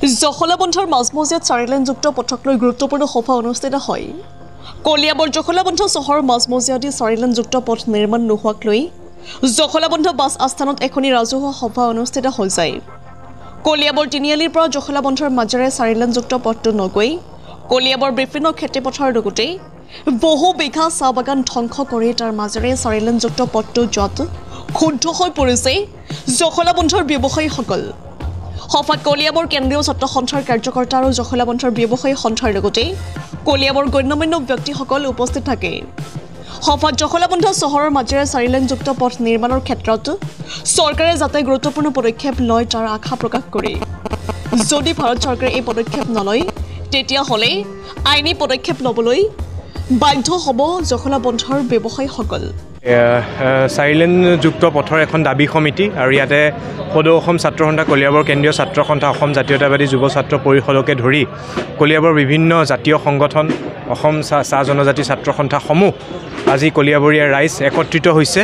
জখলাবন্ধাৰ মাজমজিয়াত 4 লেনযুক্ত পথক লৈ গুৰুত্বপূৰ্ণ সভা অনুষ্ঠিত হয়। কলিয়াবৰ জখলাবন্ধা চহৰৰ মাজমজিয়াত 4 লেনযুক্ত পথ নিৰ্মাণ নোহোৱাক লৈ জখলাবন্ধা বাছ আস্থানত এখনি ৰাজহুৱা সভা অনুষ্ঠিত হৈ যায়। কলিয়াবৰ তিনিআলিৰ পৰা জখলাবন্ধাৰ মাজেৰে 4 লেনযুক্ত পথটো নগৈ কলিয়াবৰ বিভিন্ন খেতিপথাৰ লগতে বহু বিঘা চাহ বাগান ধ্বংস কৰি তাৰ মাজেৰে 4 লেনযুক্ত পথটো যোৱাত ক্ষুব্ধ হৈ পৰিছে জখলাবন্ধাৰ ব্যৱসায়ীসকল। সভাত কলিয়াবৰ কেন্দ্ৰীয় ছাত্ৰ সন্থাৰ কাৰ্যকৰ্তা আৰু জখলাবন্ধাৰ ব্যৱসায়ী সন্থাৰ লগতে কলিয়াবৰ গণ্যমান্য ব্যক্তিসকল উপস্থিত থাকে। সভাত জখলাবন্ধা চহৰৰ মাজেৰে 4 লেনযুক্ত পথ নিৰ্মাণৰ ক্ষেত্ৰত চৰকাৰে যাতে গুৰুত্বপূৰ্ণ পদক্ষেপ লয় তাৰ আশা প্ৰকাশ কৰে। যদি ভাৰত চৰকাৰে এই পদক্ষেপ নলয় তেতিয়াহ'লে আইনী পদক্ষেপ ল'বলৈ বাধ্য হ'ব জখলাবন্ধাৰ ব্যৱসায়ীসকল। 4 লেনযুক্ত পথৰ এখন দাবী সমিতি আৰু ইয়াতে সদৌ অসম ছাত্ৰ সন্থা কলিয়াবৰ কেন্দ্ৰীয় ছাত্ৰ সন্থা অসম জাতীয়তাবাদী যুৱ ছাত্ৰ পৰিষদকে ধৰি কলিয়াবৰ বিভিন্ন জাতীয় সংগঠন অসম চাহ জনজাতি ছাত্ৰ সন্থাসমূহ আজি কলিয়াবৰীয়া ৰাইজ একত্ৰিত হৈছে।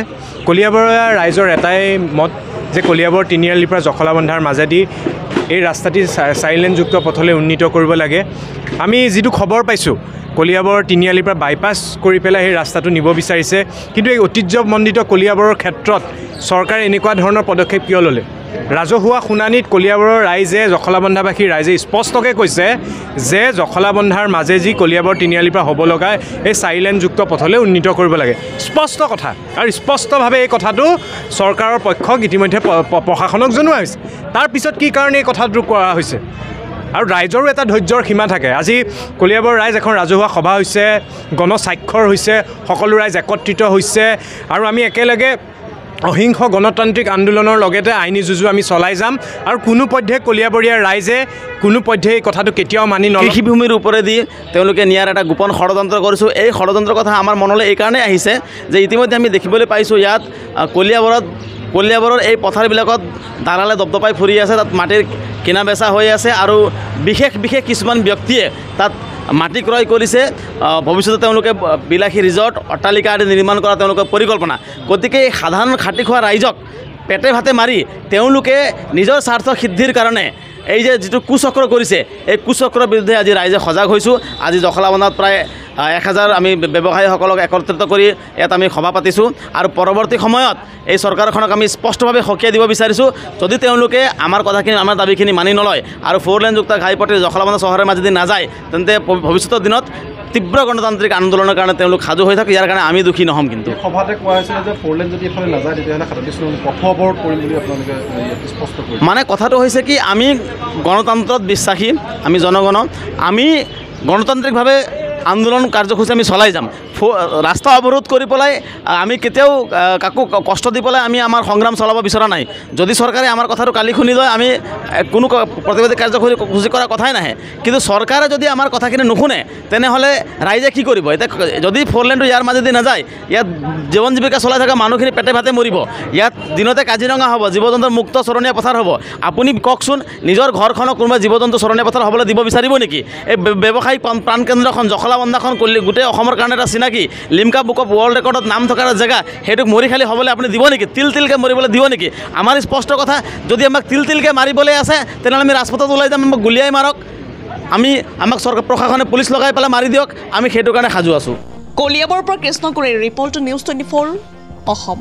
কলিয়াবৰীয়া ৰাইজৰ এটাই মত যে কলিয়াবৰ তিনিআলিৰ পৰা জখলাবন্ধাৰ মাজেদি এই ৰাস্তাটি 4 লেনযুক্ত পথলৈ উন্নীত কৰিব লাগে। আমি যিটো খবৰ পাইছোঁ কলিয়াবৰ তিনিআলিৰ পৰা বাইপাছ কৰি পেলাই সেই ৰাস্তাটো নিব বিচাৰিছে, কিন্তু এই ঐতিহ্যমণ্ডিত কলিয়াবৰৰ ক্ষেত্ৰত চৰকাৰে এনেকুৱা ধৰণৰ পদক্ষেপ কিয় ল'লে? ৰাজহুৱা শুনানিত কলিয়াবৰৰ ৰাইজে জখলাবন্ধাবাসীৰ ৰাইজে স্পষ্টকৈ কৈছে যে জখলাবন্ধাৰ মাজে যি কলিয়াবৰ তিনিআলিৰ পৰা হ'ব লগা এই 4 লেনযুক্ত পথলৈ উন্নীত কৰিব লাগে। স্পষ্ট কথা আৰু স্পষ্টভাৱে এই কথাটো চৰকাৰৰ পক্ষক ইতিমধ্যে প্ৰশাসনক জনোৱা হৈছে। তাৰপিছত কি কাৰণে এই কথাটো কৰা হৈছে? আৰু ৰাইজৰো এটা ধৈৰ্যৰ সীমা থাকে। আজি কলিয়াবৰ ৰাইজ এখন ৰাজহুৱা সভা হৈছে, গণস্বাক্ষৰ হৈছে, সকলো ৰাইজ একত্ৰিত হৈছে আৰু আমি একেলগে অহিংস গণতান্ত্ৰিক আন্দোলনৰ লগতে আইনী যুঁজো আমি চলাই যাম আৰু কোনো পধ্যে কলিয়াবৰীয়া ৰাইজে কোনো পধ্যে এই কথাটো কেতিয়াও মানি নলয়। কৃষিভূমিৰ ওপৰেদি তেওঁলোকে নিয়াৰ এটা গোপন ষড়যন্ত্ৰ কৰিছোঁ। এই ষড়যন্ত্ৰৰ কথা আমাৰ মনলৈ এইকাৰণে আহিছে যে ইতিমধ্যে আমি দেখিবলৈ পাইছোঁ ইয়াত কলিয়াবৰৰ এই পথাৰবিলাকত দালালে দপদপাই ফুৰি আছে, তাত মাটিৰ কিনা বেচা হৈ আছে আৰু বিশেষ কিছুমান ব্যক্তিয়ে তাত মাটি ক্ৰয় কৰিছে। ভৱিষ্যতে তেওঁলোকে বিলাসী ৰিজৰ্ট অট্টালিকা আদি নিৰ্মাণ কৰা তেওঁলোকৰ পৰিকল্পনা। গতিকে এই সাধাৰণ খাটি খোৱা ৰাইজক পেটে ভাতে মাৰি তেওঁলোকে নিজৰ স্বাৰ্থ সিদ্ধিৰ কাৰণে এই যে যিটো কুচক্ৰ কৰিছে এই কুচক্ৰৰ বিৰুদ্ধে আজি ৰাইজে সজাগ হৈছোঁ। আজি জখলাবন্ধাত প্ৰায় 1000 আমি ব্যৱসায়ীসকলক একত্ৰিত কৰি ইয়াত আমি সভা পাতিছোঁ আৰু পৰৱৰ্তী সময়ত এই চৰকাৰখনক আমি স্পষ্টভাৱে সকীয়াই দিব বিচাৰিছোঁ। যদি তেওঁলোকে আমাৰ কথাখিনি আমাৰ দাবীখিনি মানি নলয় আৰু 4 লেনযুক্ত ঘাইপথে জখলাবন্ধা চহৰৰ মাজেদি নাযায় তেন্তে ভৱিষ্যতৰ দিনত তীব্ৰ গণতান্ত্ৰিক আন্দোলনৰ কাৰণে তেওঁলোক সাজু হৈ থাকে। ইয়াৰ কাৰণে আমি দুখী নহ'ম। কিন্তু সভাতে কোৱা হৈছিলে যে 4 লেন যদি এফালে নাযায় তেতিয়াহ'লে 37 পথ অৱৰোধ কৰিম বুলি আপোনালোকে স্পষ্ট কৰিছে। মানে কথাটো হৈছে কি, আমি গণতন্ত্ৰত বিশ্বাসী, আমি জনগণ, আমি গণতান্ত্ৰিকভাৱে আন্দোলন কাৰ্যসূচী আমি চলাই যাম। ৰাস্তা অৱৰোধ কৰি পেলাই আমি কেতিয়াও কাকো কষ্ট দি পেলাই আমি আমাৰ সংগ্ৰাম চলাব বিচৰা নাই। যদি চৰকাৰে আমাৰ কথাটো কালি শুনি লয় আমি কোনো প্ৰতিবাদী কাৰ্যসূচী কৰাৰ কথাই নাহে। কিন্তু চৰকাৰে যদি আমাৰ কথাখিনি নুশুনে তেনেহ'লে ৰাইজে কি কৰিব? এতিয়া যদি 4 লেনটো ইয়াৰ মাজেদি নাযায় ইয়াত জীৱন জীৱিকা চলাই থকা মানুহখিনি পেটে ভাতে মৰিব। ইয়াত দিনতে কাজিৰঙা হ'ব, জীৱ জন্তুৰ মুক্ত চৰণীয়া পথাৰ হ'ব। আপুনি কওকচোন, নিজৰ ঘৰখনক কোনোবা জীৱ জন্তু চৰণীয়া পথাৰ হ'বলৈ দিব বিচাৰিব নেকি? এই ব্যৱসায়িক প্ৰাণকেন্দ্ৰখন জখলাবন্ধাখন গোটেই অসমৰ কাৰণে এটা চিনাকি, লিমকা বুক অফ ৱৰ্ল্ড ৰেকৰ্ডত নাম থকা জেগা, সেইটোক মৰি খালি হ'বলৈ আপুনি দিব নেকি? তিলকৈ মৰিবলৈ দিব নেকি? আমাৰ স্পষ্ট কথা, যদি আমাক তিলকৈ মাৰিবলৈ আছে তেনেহ'লে আমি ৰাজপথত ওলাই যাম, আমাক গুলিয়াই মাৰক, আমাক চৰকাৰ প্ৰশাসনে পুলিচ লগাই পেলাই মাৰি দিয়ক, আমি সেইটো কাৰণে সাজু আছোঁ। কলিয়াবৰৰ পৰা কৃষ্ণ কুৰেৰ ৰিপৰ্ট, নিউজ 24 অসম।